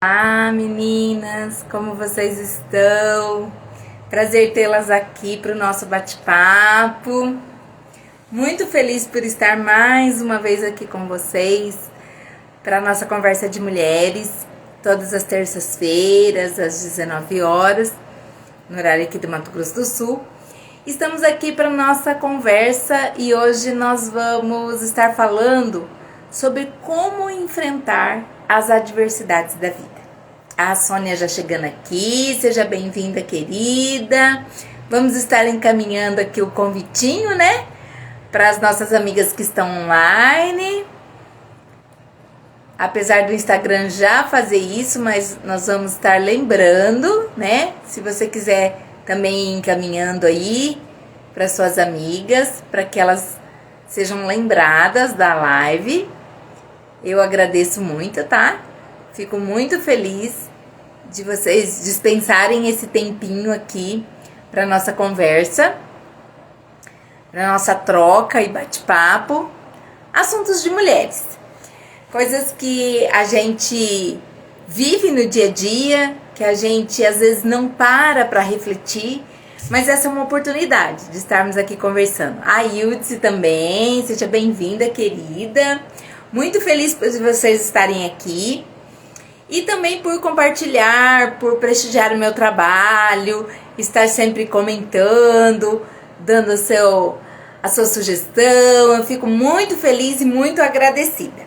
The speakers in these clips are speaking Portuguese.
Olá meninas, como vocês estão? Prazer tê-las aqui para o nosso bate-papo. Muito feliz por estar mais uma vez aqui com vocês para a nossa conversa de mulheres, todas as terças-feiras, às 19 horas, no horário aqui do Mato Grosso do Sul. Estamos aqui para a nossa conversa e hoje nós vamos estar falando sobre como enfrentar as adversidades da vida. A Sônia já chegando aqui, seja bem-vinda, querida. Vamos estar encaminhando aqui o convitinho, né? Para as nossas amigas que estão online. Apesar do Instagram já fazer isso, mas nós vamos estar lembrando, né? Se você quiser também ir encaminhando aí para suas amigas, para que elas sejam lembradas da live. Eu agradeço muito, tá? Fico muito feliz de vocês dispensarem esse tempinho aqui para nossa conversa, para nossa troca e bate-papo. Assuntos de mulheres, coisas que a gente vive no dia a dia, que a gente às vezes não para refletir, mas essa é uma oportunidade de estarmos aqui conversando. A Yudzi também, seja bem-vinda, querida. Muito feliz por vocês estarem aqui e também por compartilhar, por prestigiar o meu trabalho, estar sempre comentando, dando a sua sugestão. Eu fico muito feliz e muito agradecida,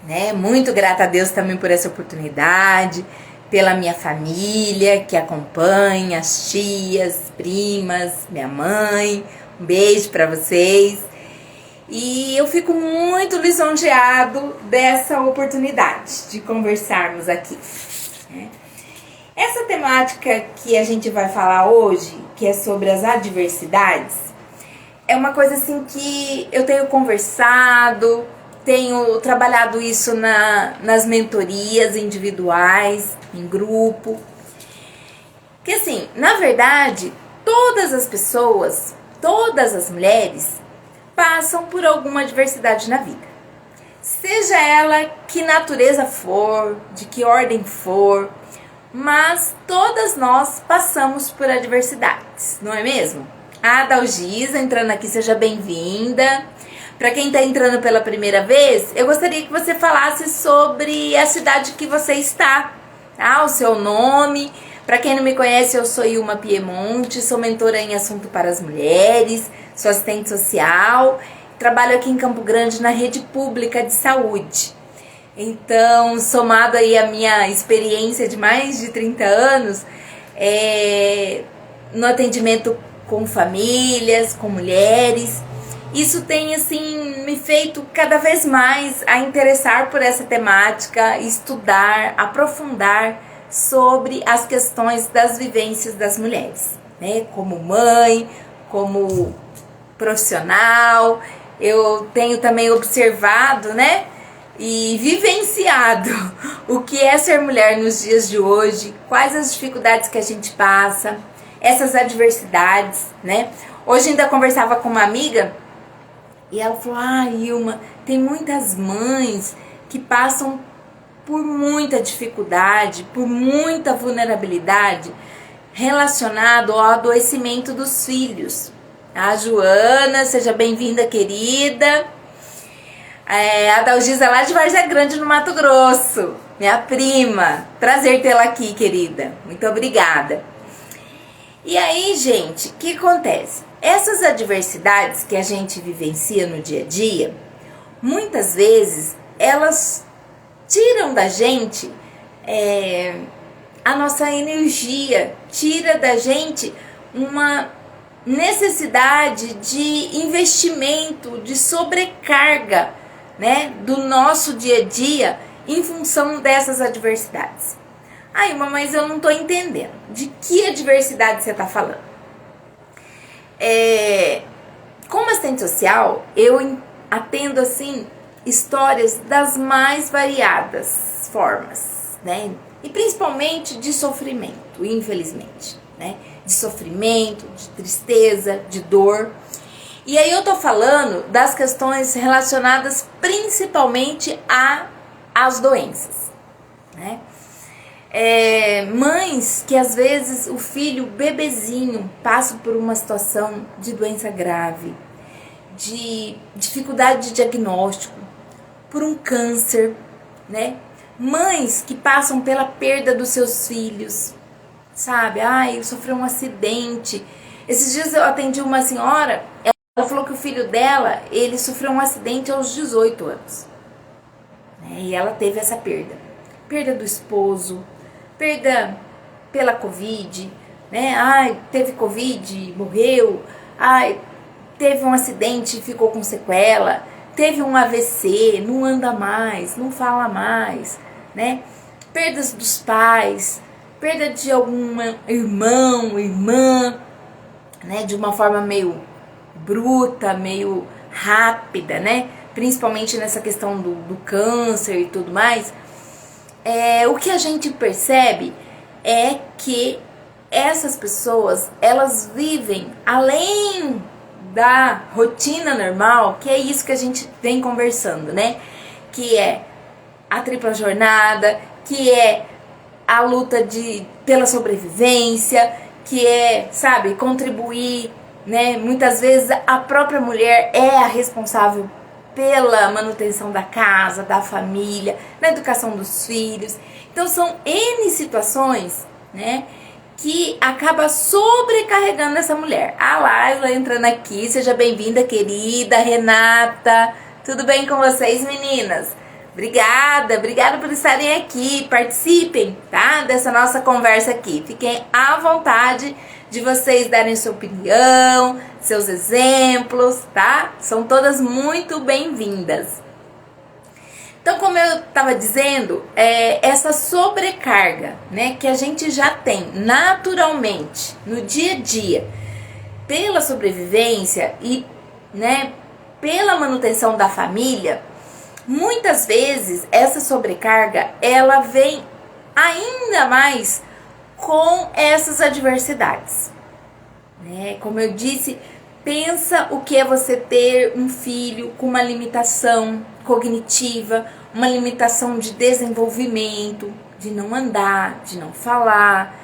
né? Muito grata a Deus também por essa oportunidade, pela minha família que acompanha, as tias, primas, minha mãe. Um beijo para vocês. E eu fico muito lisonjeado dessa oportunidade de conversarmos aqui, né? Essa temática que a gente vai falar hoje, que é sobre as adversidades, é uma coisa assim que eu tenho conversado, tenho trabalhado isso nas mentorias individuais, em grupo. Que assim, na verdade, todas as pessoas, todas as mulheres passam por alguma adversidade na vida. Seja ela que natureza for, de que ordem for, mas todas nós passamos por adversidades, não é mesmo? A Dalgisa entrando aqui, seja bem-vinda. Para quem está entrando pela primeira vez, eu gostaria que você falasse sobre a cidade que você está, tá? O seu nome. Para quem não me conhece, eu sou Ilma Piemonte, sou mentora em assunto para as mulheres, sou assistente social, trabalho aqui em Campo Grande na rede pública de saúde. Então, somado aí a minha experiência de mais de 30 anos, no atendimento com famílias, com mulheres, isso tem assim me feito cada vez mais a interessar por essa temática, estudar, aprofundar sobre as questões das vivências das mulheres, né? Como mãe, como profissional, eu tenho também observado, né? E vivenciado o que é ser mulher nos dias de hoje, quais as dificuldades que a gente passa, essas adversidades, né? Hoje ainda conversava com uma amiga e ela falou: Ilma, tem muitas mães que passam por muita dificuldade, por muita vulnerabilidade relacionado ao adoecimento dos filhos. A Joana, seja bem-vinda, querida. A Dalgisa lá de Várzea Grande, no Mato Grosso, minha prima. Prazer tê-la aqui, querida. Muito obrigada. E aí, gente, o que acontece? Essas adversidades que a gente vivencia no dia a dia, muitas vezes elas tiram da gente a nossa energia, tira da gente uma necessidade de investimento, de sobrecarga, né, do nosso dia a dia em função dessas adversidades. Mas eu não estou entendendo. De que adversidade você está falando? Como assistente social, eu atendo assim histórias das mais variadas formas, né? E principalmente de sofrimento, infelizmente, né? De sofrimento, de tristeza, de dor. E aí eu tô falando das questões relacionadas principalmente às doenças, né? Mães que às vezes o filho bebezinho passa por uma situação de doença grave, de dificuldade de diagnóstico, por um câncer, né? Mães que passam pela perda dos seus filhos, sabe? Ai, sofreu um acidente. Esses dias eu atendi uma senhora, ela falou que o filho dela, ele sofreu um acidente aos 18 anos. Né? E ela teve essa perda. Perda do esposo, perda pela Covid, né? Ai, teve Covid, morreu. Ai, teve um acidente e ficou com sequela. Teve um AVC, não anda mais, não fala mais, né? Perdas dos pais, perda de algum irmão, irmã, né? De uma forma meio bruta, meio rápida, né? Principalmente nessa questão do câncer e tudo mais. O que a gente percebe é que essas pessoas, elas vivem além da rotina normal, que é isso que a gente vem conversando, né? Que é a tripla jornada, que é a luta pela sobrevivência, que é, sabe, contribuir, né? Muitas vezes a própria mulher é a responsável pela manutenção da casa, da família, na educação dos filhos. Então são N situações, né, que acaba sobrecarregando essa mulher. A Laila entrando aqui, seja bem-vinda, querida Renata. Tudo bem com vocês, meninas? Obrigada por estarem aqui. Participem, tá? Dessa nossa conversa aqui. Fiquem à vontade de vocês darem sua opinião, seus exemplos, tá? São todas muito bem-vindas. Então, como eu estava dizendo, essa sobrecarga, né, que a gente já tem naturalmente no dia a dia, pela sobrevivência e, né, pela manutenção da família, muitas vezes essa sobrecarga ela vem ainda mais com essas adversidades, né? Como eu disse, pensa o que é você ter um filho com uma limitação cognitiva, uma limitação de desenvolvimento, de não andar, de não falar,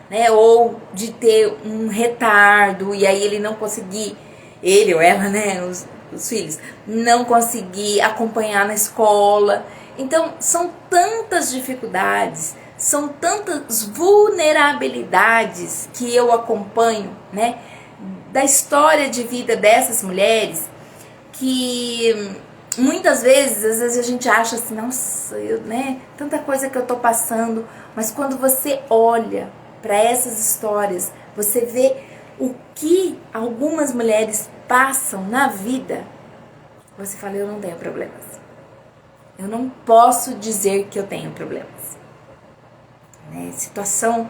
né? Ou de ter um retardo e aí ele não conseguir, ele ou ela, né? Os filhos, não conseguir acompanhar na escola. Então, são tantas dificuldades, são tantas vulnerabilidades que eu acompanho, né, da história de vida dessas mulheres, que muitas vezes, às vezes a gente acha assim, nossa, né, tanta coisa que eu tô passando, mas quando você olha para essas histórias, você vê o que algumas mulheres passam na vida, você fala, eu não tenho problemas. Eu não posso dizer que eu tenho problemas. Né? Situação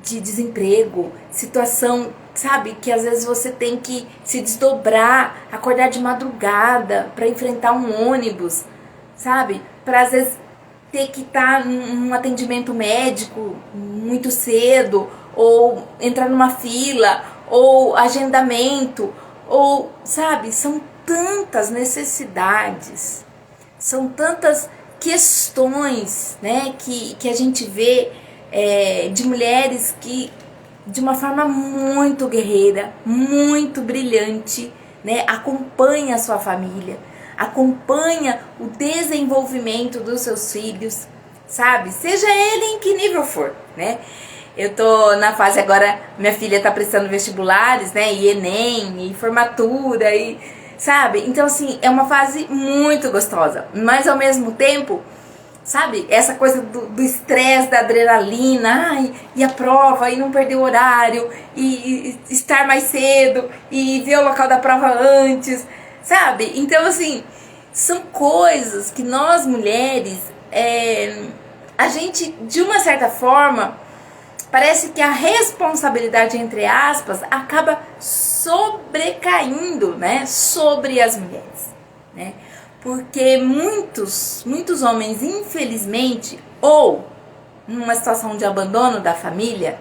de desemprego, situação, sabe, que às vezes você tem que se desdobrar, acordar de madrugada para enfrentar um ônibus, sabe? Para às vezes ter que estar num atendimento médico muito cedo, ou entrar numa fila, ou agendamento, ou, sabe, são tantas necessidades, são tantas questões, né, que a gente vê de mulheres que, de uma forma muito guerreira, muito brilhante, né, acompanha a sua família, acompanha o desenvolvimento dos seus filhos, sabe? Seja ele em que nível for, né? Eu tô na fase agora, minha filha tá prestando vestibulares, né, e Enem, e formatura, e sabe? Então, assim, é uma fase muito gostosa, mas ao mesmo tempo, sabe? Essa coisa do estresse, da adrenalina, ai, e a prova, e não perder o horário, e estar mais cedo, e ver o local da prova antes, sabe? Então, assim, são coisas que nós mulheres, a gente, de uma certa forma, parece que a responsabilidade, entre aspas, acaba sobrecaindo, né, sobre as mulheres, né? Porque muitos homens, infelizmente, ou numa situação de abandono da família,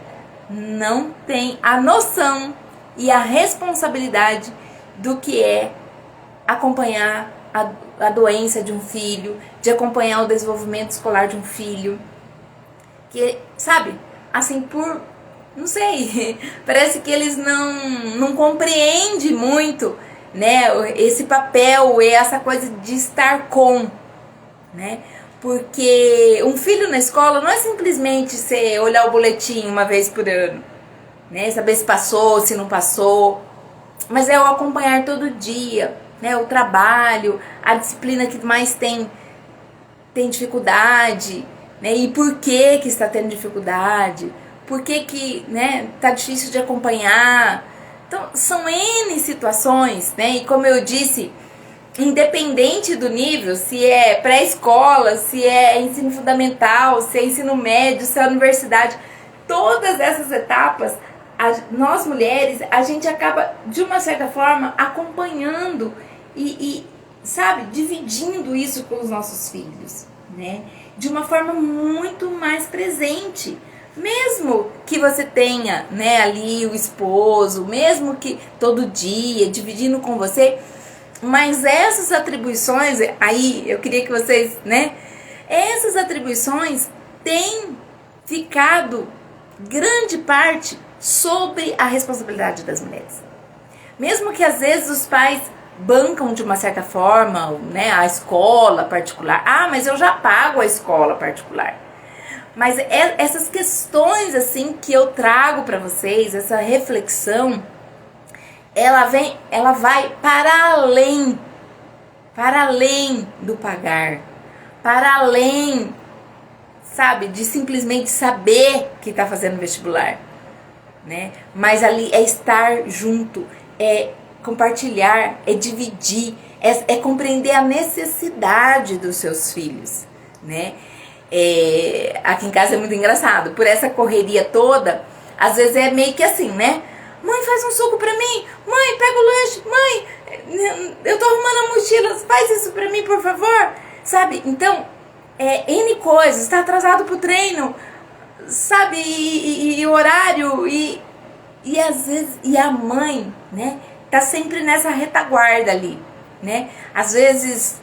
não têm a noção e a responsabilidade do que é acompanhar a doença de um filho, de acompanhar o desenvolvimento escolar de um filho, que, sabe, assim, não sei, parece que eles não compreendem muito, né, esse papel e essa coisa de estar com, né, porque um filho na escola não é simplesmente você olhar o boletim uma vez por ano, né, saber se passou, se não passou, mas é o acompanhar todo dia, né, o trabalho, a disciplina que mais tem dificuldade, né, e por que está tendo dificuldade, por que né, tá difícil de acompanhar. Então, são N situações, né, e como eu disse, independente do nível, se é pré-escola, se é ensino fundamental, se é ensino médio, se é universidade, todas essas etapas, nós mulheres, a gente acaba, de uma certa forma, acompanhando e sabe, dividindo isso com os nossos filhos, né, de uma forma muito mais presente. Mesmo que você tenha, né, ali o esposo, mesmo que todo dia dividindo com você, mas essas atribuições, aí eu queria que vocês, né, essas atribuições têm ficado grande parte sobre a responsabilidade das mulheres. Mesmo que às vezes os pais bancam de uma certa forma, né, a escola particular. Ah, mas eu já pago a escola particular. Mas essas questões assim que eu trago para vocês, essa reflexão, ela vai para além do pagar, para além, sabe, de simplesmente saber que está fazendo vestibular, né? Mas ali é estar junto, é compartilhar, é dividir, é compreender a necessidade dos seus filhos, né? Aqui em casa é muito engraçado, por essa correria toda, às vezes é meio que assim, né? Mãe, faz um suco pra mim, mãe, pega o lanche, mãe, eu tô arrumando a mochila, faz isso pra mim, por favor, sabe? Então, N coisas, tá atrasado pro treino, sabe? E horário, e às vezes, e a mãe, né, tá sempre nessa retaguarda ali, né? Às vezes,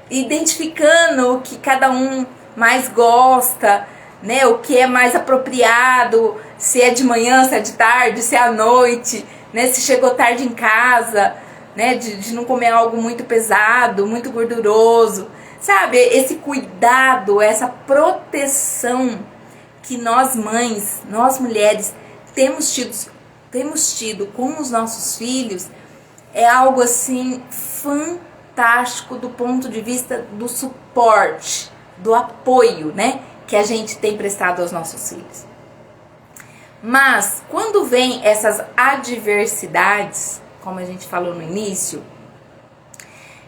identificando o que cada um mais gosta, né, o que é mais apropriado, se é de manhã, se é de tarde, se é à noite, né, se chegou tarde em casa, né, de não comer algo muito pesado, muito gorduroso, sabe, esse cuidado, essa proteção que nós mães, nós mulheres temos tido com os nossos filhos, é algo assim fantástico do ponto de vista do suporte, do apoio, né, que a gente tem prestado aos nossos filhos. Mas quando vem essas adversidades, como a gente falou no início,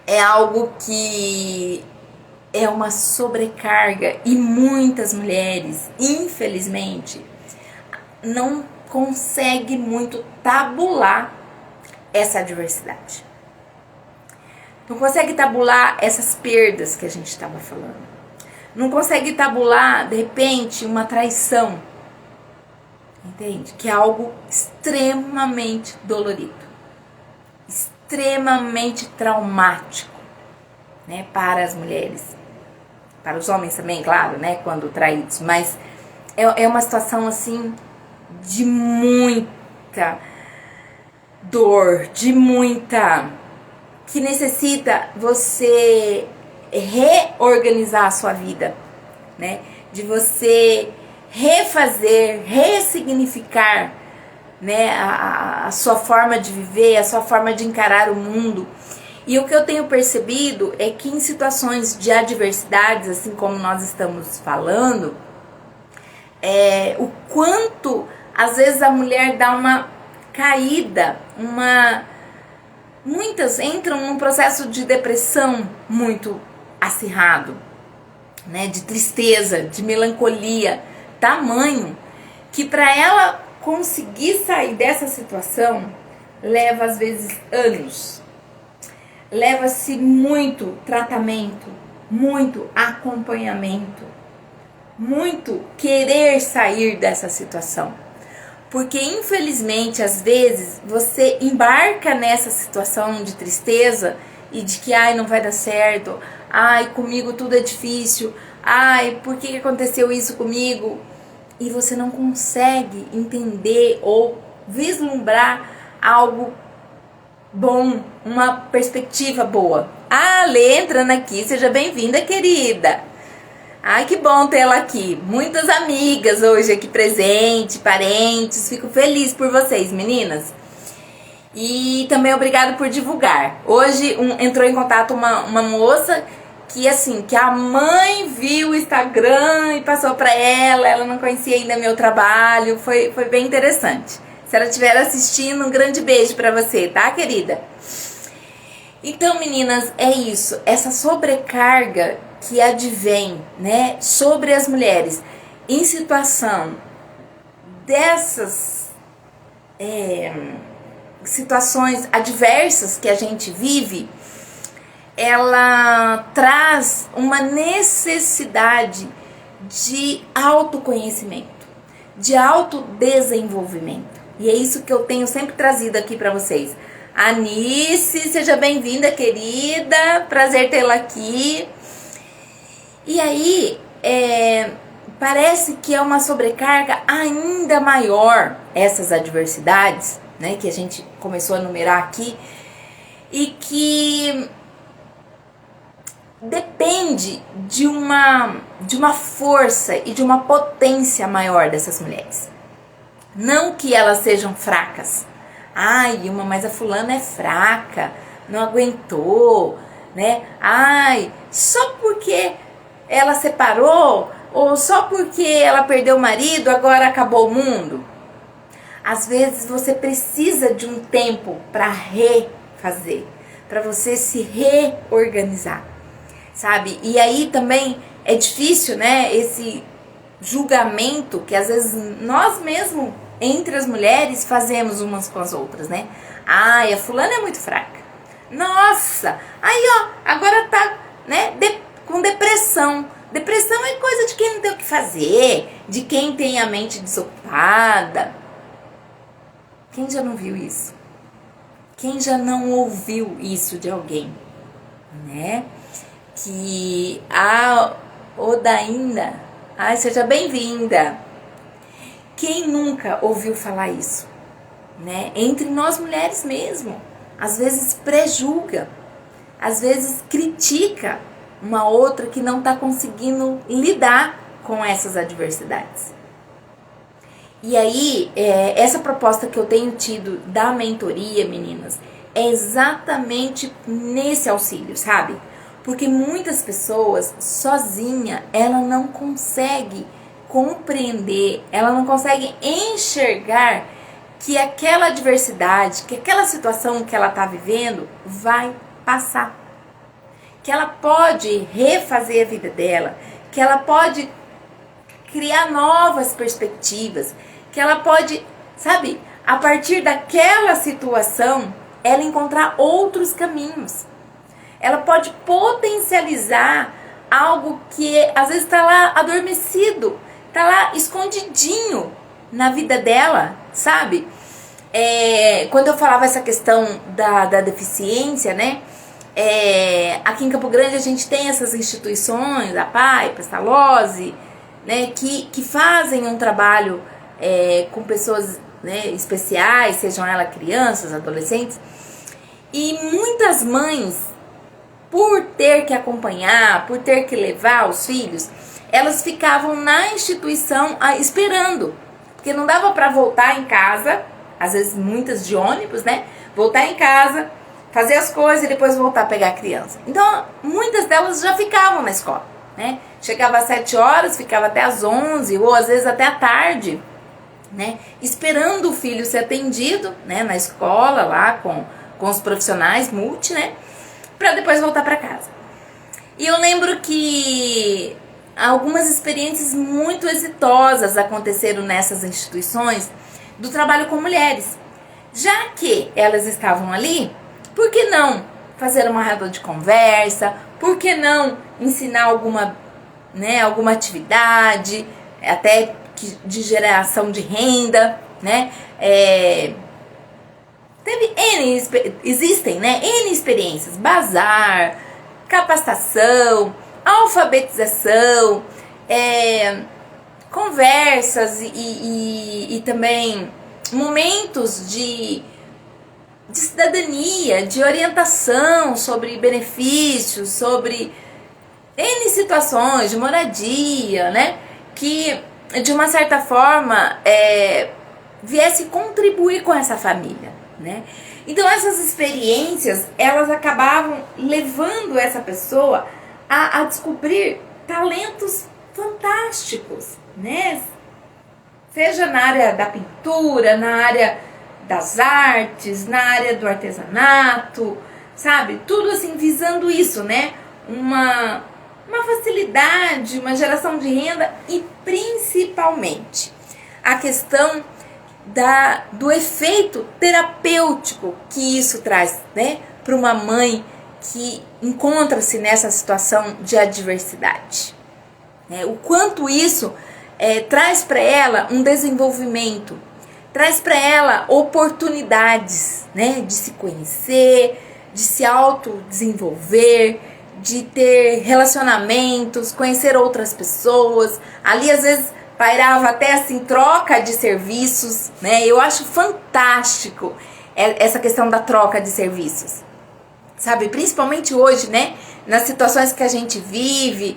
é algo que é uma sobrecarga e muitas mulheres, infelizmente, não conseguem muito tabular essa adversidade. Não consegue tabular essas perdas que a gente estava falando. Não consegue tabular, de repente, uma traição. Entende? Que é algo extremamente dolorido. Extremamente traumático, né, para as mulheres. Para os homens também, claro, né, quando traídos. Mas é uma situação, assim, de muita dor, de muita... que necessita você reorganizar a sua vida, né? De você refazer, ressignificar, né, a sua forma de viver, a sua forma de encarar o mundo. E o que eu tenho percebido é que em situações de adversidades, assim como nós estamos falando, o quanto às vezes a mulher dá uma caída, muitas entram num processo de depressão muito acirrado, né, de tristeza, de melancolia, tamanho que para ela conseguir sair dessa situação leva às vezes anos, leva-se muito tratamento, muito acompanhamento, muito querer sair dessa situação. Porque infelizmente às vezes você embarca nessa situação de tristeza e de que ai, não vai dar certo, ai, comigo tudo é difícil, ai, por que aconteceu isso comigo? E você não consegue entender ou vislumbrar algo bom, uma perspectiva boa. Ah, Lê entrando aqui, seja bem-vinda, querida. Ai, que bom tê-la aqui. Muitas amigas hoje aqui presente, parentes. Fico feliz por vocês, meninas. E também obrigado por divulgar. Hoje entrou em contato uma moça que assim, que a mãe viu o Instagram e passou para ela não conhecia ainda meu trabalho, foi bem interessante. Se ela estiver assistindo, um grande beijo para você, tá, querida? Então, meninas, é isso, essa sobrecarga que advém, né, sobre as mulheres em situação dessas situações adversas que a gente vive, ela traz uma necessidade de autoconhecimento, de autodesenvolvimento. E é isso que eu tenho sempre trazido aqui para vocês. Anice, seja bem-vinda, querida. Prazer tê-la aqui. E aí, parece que é uma sobrecarga ainda maior, essas adversidades, né, que a gente começou a numerar aqui, e que depende de uma força e de uma potência maior dessas mulheres. Não que elas sejam fracas. Ai, mas a fulana é fraca, não aguentou, né? Ai, só porque ela separou ou só porque ela perdeu o marido, agora acabou o mundo. Às vezes você precisa de um tempo para refazer, para você se reorganizar, sabe? E aí também é difícil, né, esse julgamento que às vezes nós mesmos, entre as mulheres, fazemos umas com as outras, né? Ai, a fulana é muito fraca. Nossa, aí ó, agora tá, né, com depressão. Depressão é coisa de quem não tem o que fazer, de quem tem a mente desocupada. Quem já não viu isso? Quem já não ouviu isso de alguém, né? Que a Odainda, ai, seja bem-vinda. Quem nunca ouviu falar isso, né? Entre nós mulheres mesmo, às vezes prejulga, às vezes critica uma outra que não está conseguindo lidar com essas adversidades. E aí, essa proposta que eu tenho tido da mentoria, meninas, é exatamente nesse auxílio, sabe? Porque muitas pessoas, sozinha, ela não consegue compreender, ela não consegue enxergar que aquela adversidade, que aquela situação que ela está vivendo vai passar. Que ela pode refazer a vida dela, que ela pode criar novas perspectivas, que ela pode, sabe, a partir daquela situação, ela encontrar outros caminhos. Ela pode potencializar algo que às vezes está lá adormecido, está lá escondidinho na vida dela, sabe? Quando eu falava essa questão da deficiência, né? Aqui em Campo Grande a gente tem essas instituições, a PAI, Pestalozzi, né? Que fazem um trabalho com pessoas, né, especiais, sejam elas crianças, adolescentes. E muitas mães, por ter que acompanhar, por ter que levar os filhos, elas ficavam na instituição esperando, porque não dava para voltar em casa, às vezes muitas de ônibus, né? Voltar em casa, fazer as coisas e depois voltar a pegar a criança. Então, muitas delas já ficavam na escola, né? Chegava às 7 horas, ficava até às 11 ou às vezes até à tarde, né? Esperando o filho ser atendido, né? Na escola, lá com os profissionais multi, né? Para depois voltar para casa. E eu lembro que algumas experiências muito exitosas aconteceram nessas instituições do trabalho com mulheres. Já que elas estavam ali, por que não fazer uma roda de conversa? Por que não ensinar alguma atividade, até de geração de renda, né? Existem, né, N experiências, bazar, capacitação, alfabetização, conversas e também momentos de cidadania, de orientação sobre benefícios, sobre N situações de moradia, né? Que de uma certa forma viesse contribuir com essa família, né? Então essas experiências, elas acabavam levando essa pessoa a descobrir talentos fantásticos, né? Seja na área da pintura, na área das artes, na área do artesanato, sabe? Tudo assim visando isso, né? Uma facilidade, uma geração de renda e principalmente a questão do efeito terapêutico que isso traz, né? Para uma mãe que encontra-se nessa situação de adversidade. O quanto isso traz para ela um desenvolvimento, traz para ela oportunidades, né, de se conhecer, de se autodesenvolver, de ter relacionamentos, conhecer outras pessoas. Ali às vezes pairava até assim troca de serviços, né? Eu acho fantástico essa questão da troca de serviços, sabe? Principalmente hoje, né? Nas situações que a gente vive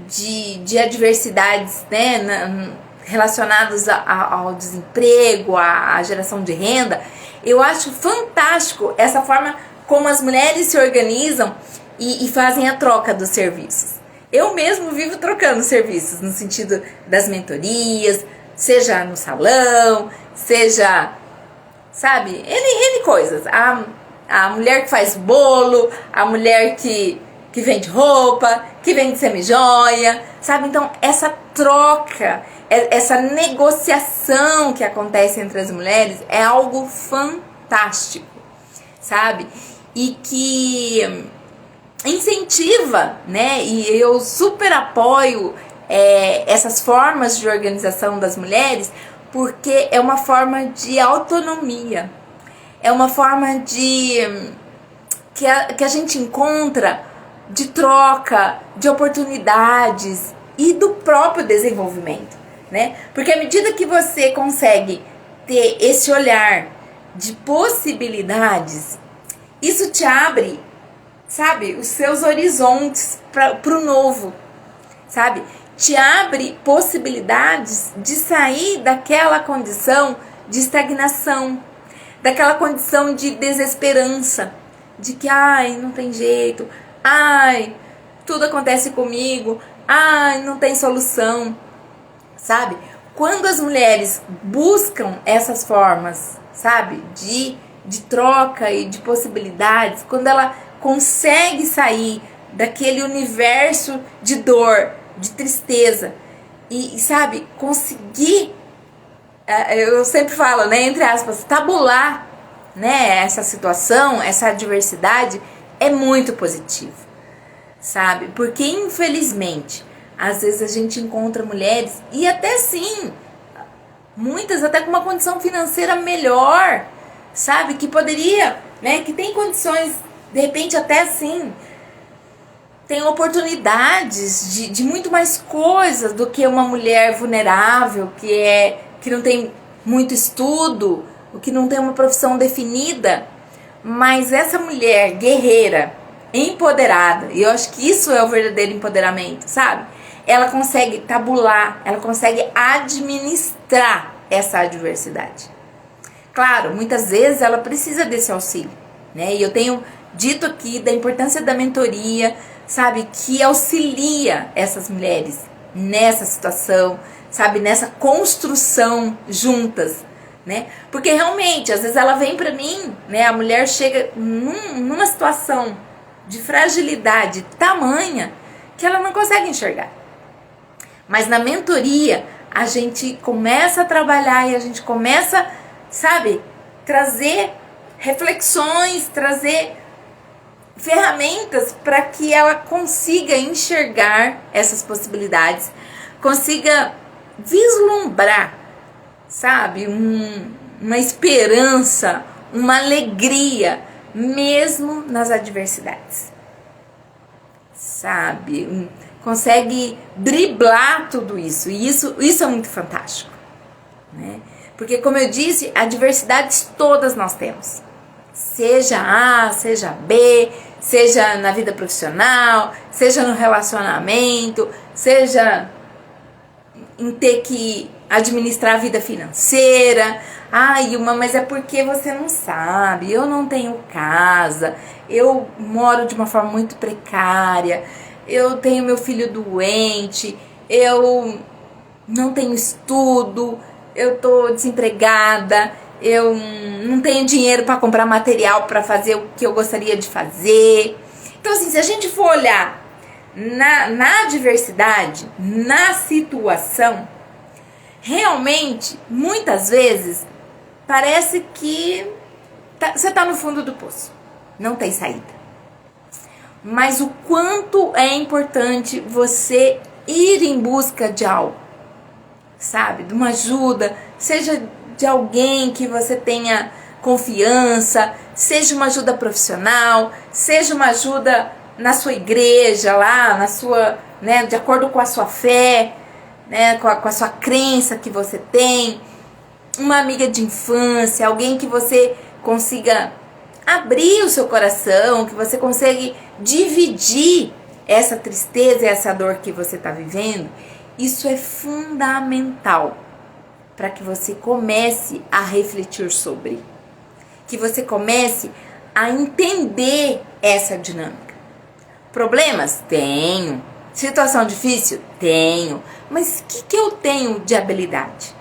de adversidades, né? Relacionados ao desemprego, à geração de renda. Eu acho fantástico essa forma como as mulheres se organizam e fazem a troca dos serviços. Eu mesmo vivo trocando serviços, no sentido das mentorias, seja no salão, seja, sabe, N coisas. A mulher que faz bolo, a mulher que vende roupa, que vende semijoia, sabe? Então, essa troca, essa negociação que acontece entre as mulheres é algo fantástico, sabe? E que incentiva, né? E eu super apoio essas formas de organização das mulheres, porque é uma forma de autonomia, é uma forma que a gente encontra de troca, de oportunidades e do próprio desenvolvimento, né? Porque à medida que você consegue ter esse olhar de possibilidades, isso te abre, sabe, os seus horizontes para o novo, sabe? Te abre possibilidades de sair daquela condição de estagnação, daquela condição de desesperança, de que, ai, não tem jeito, ai, tudo acontece comigo, ai, não tem solução, sabe? Quando as mulheres buscam essas formas, sabe, de troca e de possibilidades, quando ela consegue sair daquele universo de dor, de tristeza e sabe, conseguir, eu sempre falo, né, entre aspas, tabular, né, essa situação, essa adversidade, é muito positivo, sabe? Porque infelizmente, às vezes a gente encontra mulheres, e até sim, muitas até com uma condição financeira melhor, sabe? Que poderia, né, que tem condições, de repente até assim, tem oportunidades de muito mais coisas do que uma mulher vulnerável, que não tem muito estudo, que não tem uma profissão definida. Mas essa mulher guerreira, empoderada, e eu acho que isso é o verdadeiro empoderamento, sabe? Ela consegue tabular, ela consegue administrar essa adversidade. Claro, muitas vezes ela precisa desse auxílio, né? E eu tenho dito aqui da importância da mentoria, sabe? Que auxilia essas mulheres nessa situação, sabe? Nessa construção juntas, né? Porque realmente, às vezes ela vem pra mim, né? A mulher chega numa situação de fragilidade tamanha que ela não consegue enxergar. Mas na mentoria, a gente começa a trabalhar e a gente começa, sabe? Trazer reflexões, trazer ferramentas para que ela consiga enxergar essas possibilidades, consiga vislumbrar, sabe, uma esperança, uma alegria, mesmo nas adversidades, sabe, consegue driblar tudo isso. E isso é muito fantástico, né? Porque, como eu disse, adversidades todas nós temos. Seja A, seja B, seja na vida profissional, seja no relacionamento, seja em ter que administrar a vida financeira. Ai, mas é porque você não sabe, eu não tenho casa, eu moro de uma forma muito precária, eu tenho meu filho doente, eu não tenho estudo, eu tô desempregada, eu não tenho dinheiro para comprar material para fazer o que eu gostaria de fazer. Então, assim, se a gente for olhar na adversidade, na situação, realmente, muitas vezes, parece que você tá no fundo do poço, não tem saída. Mas o quanto é importante você ir em busca de algo, sabe? De uma ajuda, seja de alguém que você tenha confiança, seja uma ajuda profissional, seja uma ajuda na sua igreja, lá na sua, né, de acordo com a sua fé, né, com a sua crença que você tem, uma amiga de infância, alguém que você consiga abrir o seu coração, que você consegue dividir essa tristeza, essa dor que você está vivendo. Isso é fundamental para que você comece a refletir sobre, que você comece a entender essa dinâmica. Problemas? Tenho. Situação difícil? Tenho. Mas o que eu tenho de habilidade?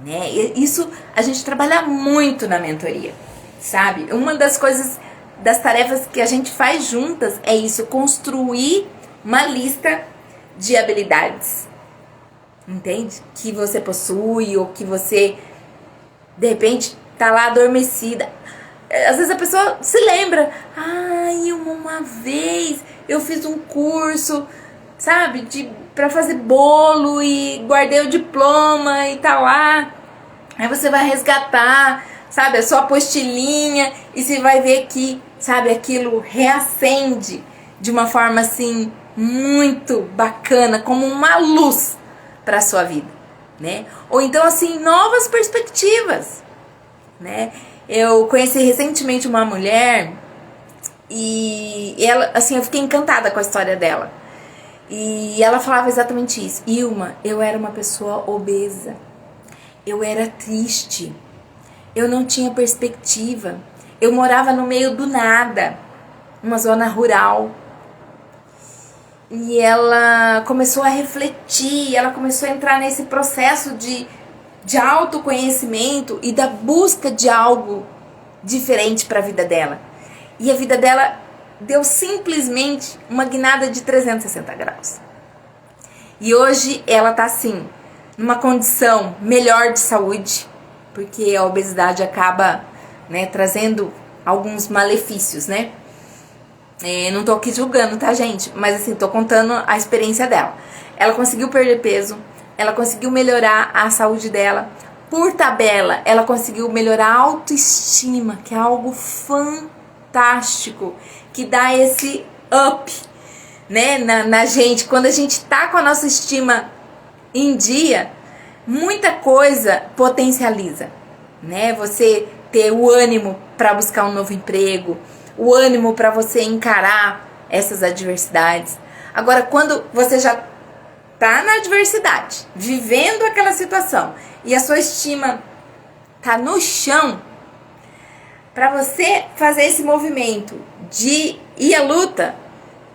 Né? Isso a gente trabalha muito na mentoria, sabe? Uma das coisas, das tarefas que a gente faz juntas é isso, construir uma lista de habilidades. Entende? Que você possui ou que você, de repente, tá lá adormecida. Às vezes a pessoa se lembra. Ai, uma vez eu fiz um curso, sabe, pra fazer bolo e guardei o diploma e tá lá. Aí você vai resgatar, sabe, a sua apostilinha e você vai ver que, sabe, aquilo reacende de uma forma assim muito bacana, como uma luz para a sua vida, né? Ou então assim, novas perspectivas, né? Eu conheci recentemente uma mulher e ela, assim, eu fiquei encantada com a história dela. E ela falava exatamente isso. Ilma, eu era uma pessoa obesa. Eu era triste. Eu não tinha perspectiva. Eu morava no meio do nada, uma zona rural. E ela começou a refletir, ela começou a entrar nesse processo de autoconhecimento e da busca de algo diferente para a vida dela. E a vida dela deu simplesmente uma guinada de 360 graus. E hoje ela tá assim, numa condição melhor de saúde, porque a obesidade acaba, né, trazendo alguns malefícios, né? Não tô aqui julgando, tá, gente? Mas assim, tô contando a experiência dela. Ela conseguiu perder peso, ela conseguiu melhorar a saúde dela. Por tabela, ela conseguiu melhorar a autoestima, que é algo fantástico, que dá esse up, né, na gente. Quando a gente tá com a nossa estima em dia, muita coisa potencializa, né? Você ter o ânimo para buscar um novo emprego, o ânimo para você encarar essas adversidades. Agora, quando você já tá na adversidade, vivendo aquela situação, e a sua estima tá no chão, para você fazer esse movimento de ir à luta,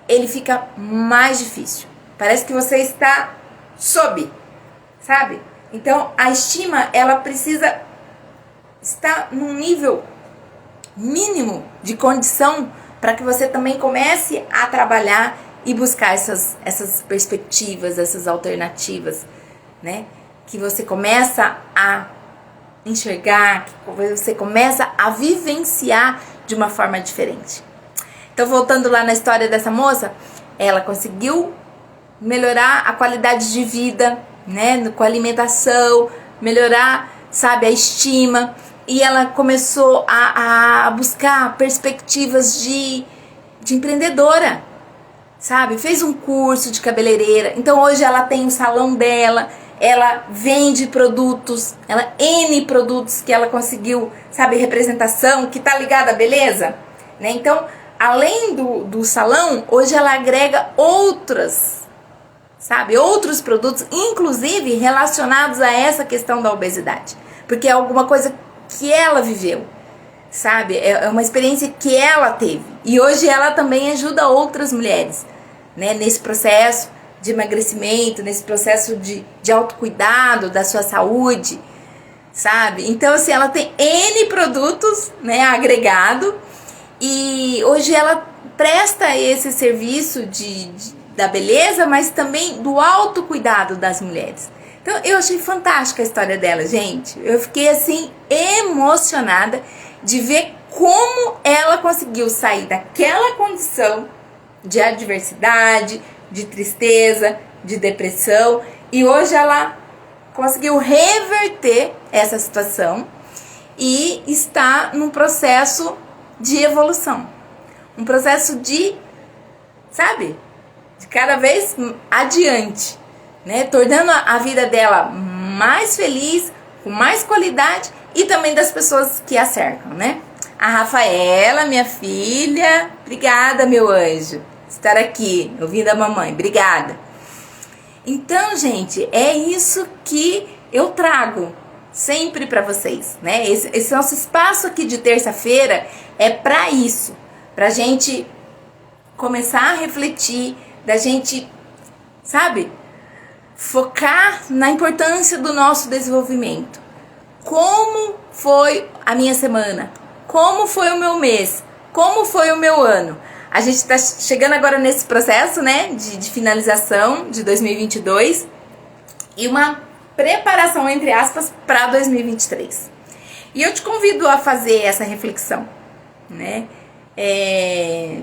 ele fica mais difícil. Parece que você está sob, sabe? Então, a estima, ela precisa estar num nível mínimo de condição para que você também comece a trabalhar e buscar essas perspectivas, essas alternativas, né? Que você começa a enxergar, que você começa a vivenciar de uma forma diferente. Então, voltando lá na história dessa moça, ela conseguiu melhorar a qualidade de vida, né, com a alimentação, melhorar, sabe, a estima, e ela começou a buscar perspectivas de empreendedora, sabe? Fez um curso de cabeleireira. Então hoje ela tem o salão dela, ela vende produtos, N produtos que ela conseguiu, sabe, representação, que tá ligada à beleza, né? Então, além do salão, hoje ela agrega outros produtos, inclusive relacionados a essa questão da obesidade, porque é alguma coisa que ela viveu, sabe? É uma experiência que ela teve. E hoje ela também ajuda outras mulheres, né? Nesse processo de emagrecimento, nesse processo de autocuidado da sua saúde, sabe? Então, assim, ela tem N produtos, né, agregado, e hoje ela presta esse serviço da beleza, mas também do autocuidado das mulheres. Então, eu achei fantástica a história dela, gente. Eu fiquei, assim, emocionada de ver como ela conseguiu sair daquela condição de adversidade, de tristeza, de depressão, e hoje ela conseguiu reverter essa situação e está num processo de evolução, um processo de, sabe, de cada vez adiante, né, tornando a vida dela mais feliz, com mais qualidade, e também das pessoas que a cercam, né? A Rafaela, minha filha, obrigada, meu anjo, estar aqui, ouvindo a mamãe, obrigada. Então, gente, é isso que eu trago sempre para vocês, né? Esse nosso espaço aqui de terça-feira é para isso, pra gente começar a refletir, da gente, sabe, focar na importância do nosso desenvolvimento. Como foi a minha semana? Como foi o meu mês? Como foi o meu ano? A gente está chegando agora nesse processo, né, de finalização de 2022 e uma preparação, entre aspas, para 2023. E eu te convido a fazer essa reflexão, né?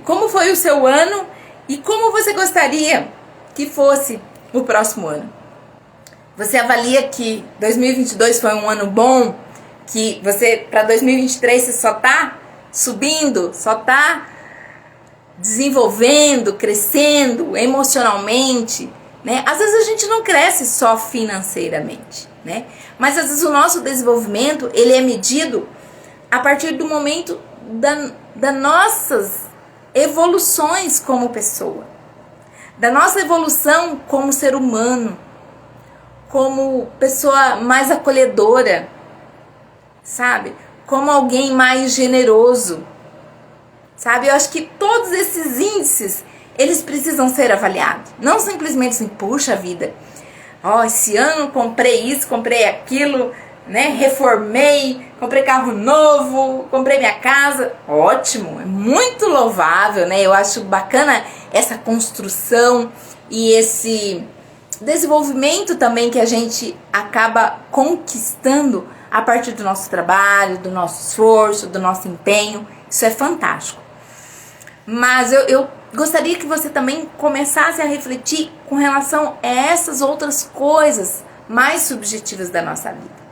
Como foi o seu ano e como você gostaria que fosse o próximo ano? Você avalia que 2022 foi um ano bom? Que você, para 2023, você só tá subindo, só tá desenvolvendo, crescendo emocionalmente, né? Às vezes a gente não cresce só financeiramente, né? Mas às vezes o nosso desenvolvimento, ele é medido a partir do momento das nossas evoluções como pessoa, da nossa evolução como ser humano, como pessoa mais acolhedora, sabe? Como alguém mais generoso, sabe? Eu acho que todos esses índices, eles precisam ser avaliados. Não simplesmente assim, puxa vida, esse ano comprei isso, comprei aquilo, né? Reformei, comprei carro novo, comprei minha casa. Ótimo, é muito louvável, né? Eu acho bacana essa construção e esse desenvolvimento também que a gente acaba conquistando a partir do nosso trabalho, do nosso esforço, do nosso empenho. Isso é fantástico. Mas eu gostaria que você também começasse a refletir com relação a essas outras coisas mais subjetivas da nossa vida.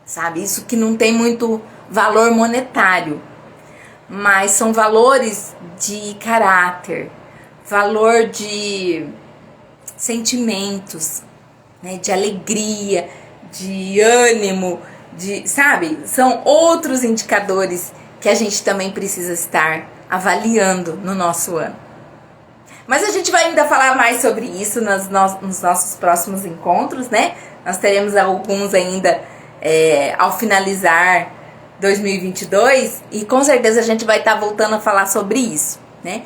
Sabe? Isso que não tem muito valor monetário, mas são valores de caráter, valor de sentimentos, né? De alegria, de ânimo, sabe? São outros indicadores que a gente também precisa estar avaliando no nosso ano. Mas a gente vai ainda falar mais sobre isso nos nossos próximos encontros, né? Nós teremos alguns ainda ao finalizar 2022 e com certeza a gente vai estar voltando a falar sobre isso, né?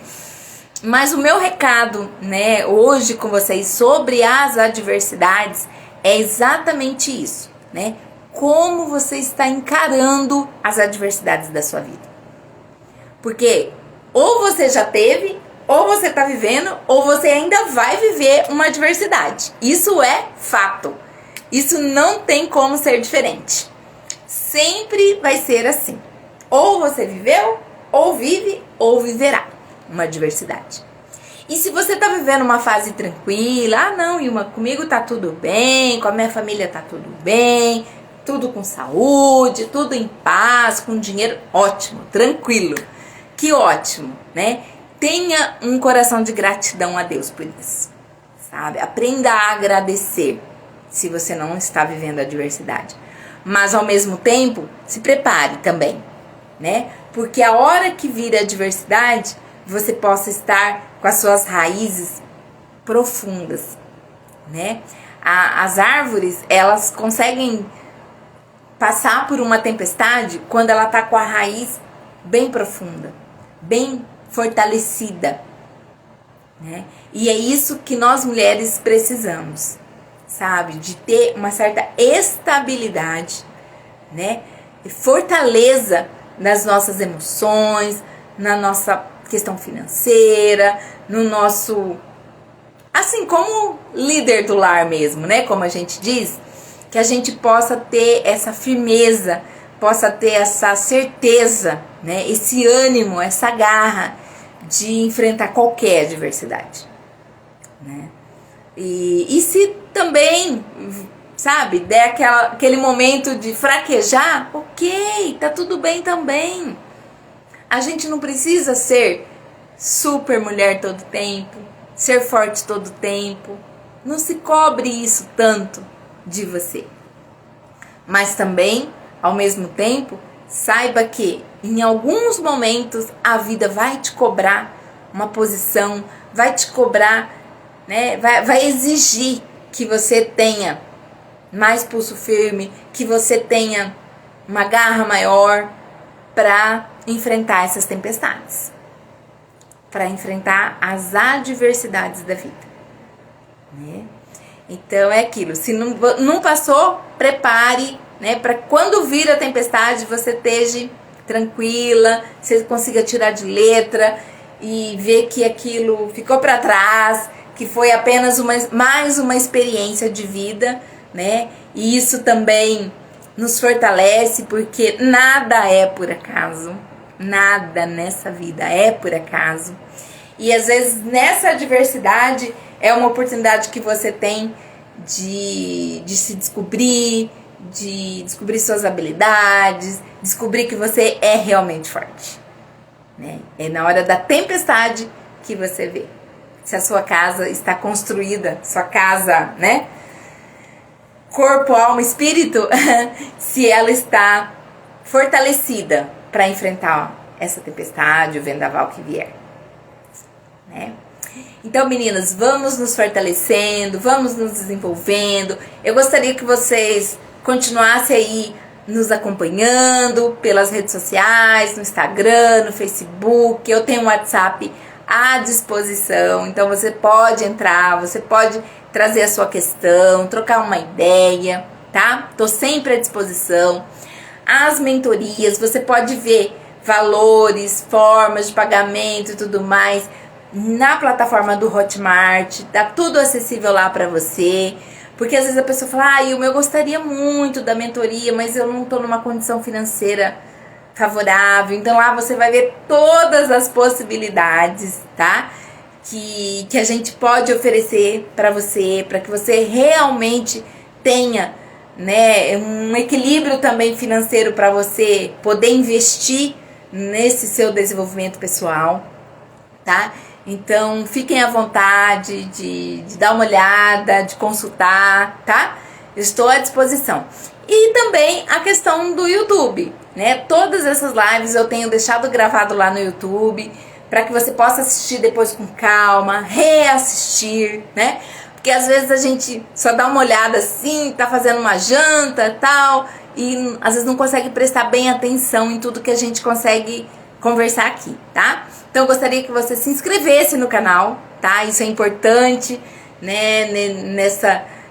Mas o meu recado, né, hoje com vocês sobre as adversidades é exatamente isso, né? Como você está encarando as adversidades da sua vida. Porque ou você já teve, ou você está vivendo, ou você ainda vai viver uma adversidade. Isso é fato. Isso não tem como ser diferente. Sempre vai ser assim. Ou você viveu, ou vive, ou viverá uma adversidade. E se você está vivendo uma fase tranquila, não, Ilma, comigo tá tudo bem, com a minha família tá tudo bem, tudo com saúde, tudo em paz, com dinheiro, ótimo, tranquilo. Que ótimo, né? tenha um coração de gratidão a Deus por isso, sabe? Aprenda a agradecer se você não está vivendo a adversidade. Mas ao mesmo tempo, se prepare também, né? Porque a hora que vir a adversidade, você possa estar com as suas raízes profundas, né? As árvores, elas conseguem passar por uma tempestade quando ela está com a raiz bem profunda, bem fortalecida, né? E é isso que nós mulheres precisamos, sabe? De ter uma certa estabilidade, né? E fortaleza nas nossas emoções, na nossa questão financeira, no nosso... Assim, como líder do lar mesmo, né? Como a gente diz, que a gente possa ter essa firmeza, possa ter essa certeza, né? Esse ânimo, essa garra de enfrentar qualquer adversidade, né? E se também, sabe, der aquele momento de fraquejar, ok, tá tudo bem também. A gente não precisa ser super mulher todo tempo, ser forte todo tempo. Não se cobre isso tanto de você. Mas também, ao mesmo tempo, saiba que em alguns momentos a vida vai te cobrar uma posição, vai te cobrar, né, vai exigir que você tenha mais pulso firme, que você tenha uma garra maior para enfrentar essas tempestades, para enfrentar as adversidades da vida, né? Então é aquilo, se não passou, prepare, né, para quando vir a tempestade você esteja tranquila, você consiga tirar de letra e ver que aquilo ficou para trás, que foi apenas mais uma experiência de vida, né? E isso também nos fortalece, porque nada é por acaso, nada nessa vida é por acaso. E às vezes nessa adversidade é uma oportunidade que você tem de se descobrir, de descobrir suas habilidades, descobrir que você é realmente forte, né? É na hora da tempestade que você vê se a sua casa está construída, sua casa, né? Corpo, alma, espírito, se ela está fortalecida para enfrentar essa tempestade, o vendaval que vier, né? Então, meninas, vamos nos fortalecendo, vamos nos desenvolvendo. Eu gostaria que vocês continuassem aí nos acompanhando pelas redes sociais, no Instagram, no Facebook. Eu tenho um WhatsApp à disposição, então você pode entrar, você pode trazer a sua questão, trocar uma ideia, tá? Tô sempre à disposição. As mentorias, você pode ver valores, formas de pagamento e tudo mais na plataforma do Hotmart, tá tudo acessível lá para você. Porque às vezes a pessoa fala, eu gostaria muito da mentoria, mas eu não tô numa condição financeira favorável. Então lá você vai ver todas as possibilidades, tá? Que a gente pode oferecer para você, para que você realmente tenha, né, um equilíbrio também financeiro para você poder investir nesse seu desenvolvimento pessoal, tá? Então fiquem à vontade de dar uma olhada, de consultar, tá? Eu estou à disposição. E também a questão do YouTube, né? Todas essas lives eu tenho deixado gravado lá no YouTube, para que você possa assistir depois com calma, reassistir, né? Porque às vezes a gente só dá uma olhada assim, tá fazendo uma janta e tal, e às vezes não consegue prestar bem atenção em tudo que a gente consegue conversar aqui, tá? Então eu gostaria que você se inscrevesse no canal, tá? Isso é importante, né?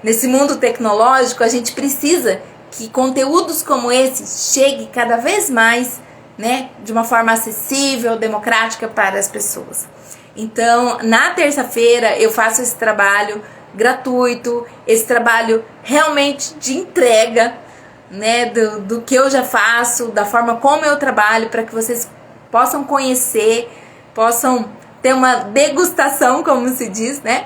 Nesse mundo tecnológico, a gente precisa que conteúdos como esse cheguem cada vez mais, né, de uma forma acessível, democrática para as pessoas. Então, na terça-feira eu faço esse trabalho gratuito, esse trabalho realmente de entrega, né, do que eu já faço, da forma como eu trabalho, para que vocês possam conhecer, possam ter uma degustação, como se diz, né,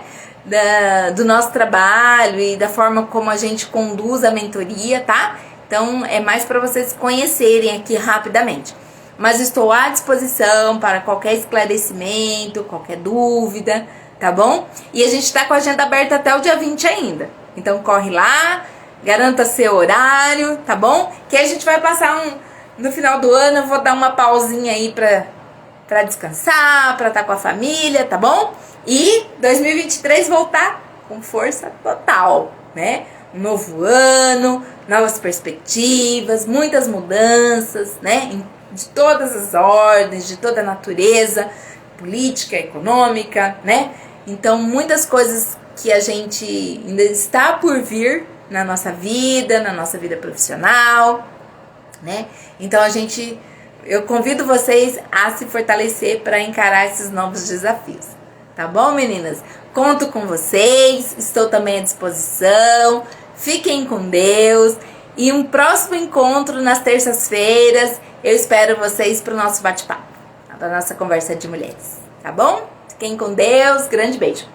do nosso trabalho e da forma como a gente conduz a mentoria, tá? Então, é mais para vocês conhecerem aqui rapidamente. mas estou à disposição para qualquer esclarecimento, qualquer dúvida, tá bom? E a gente tá com a agenda aberta até o dia 20 ainda. Então corre lá, garanta seu horário, tá bom? Que a gente vai passar no final do ano, eu vou dar uma pausinha aí pra descansar, pra estar com a família, tá bom? E 2023 voltar com força total, né? Um novo ano, novas perspectivas, muitas mudanças, né? De todas as ordens, de toda a natureza, política, econômica, né? Então, muitas coisas que a gente ainda está por vir na nossa vida profissional, né? Então, eu convido vocês a se fortalecer para encarar esses novos desafios. Tá bom, meninas? Conto com vocês, estou também à disposição. Fiquem com Deus. E um próximo encontro nas terças-feiras. Eu espero vocês para o nosso bate-papo, para a nossa conversa de mulheres. Tá bom? Fiquem com Deus. Grande beijo.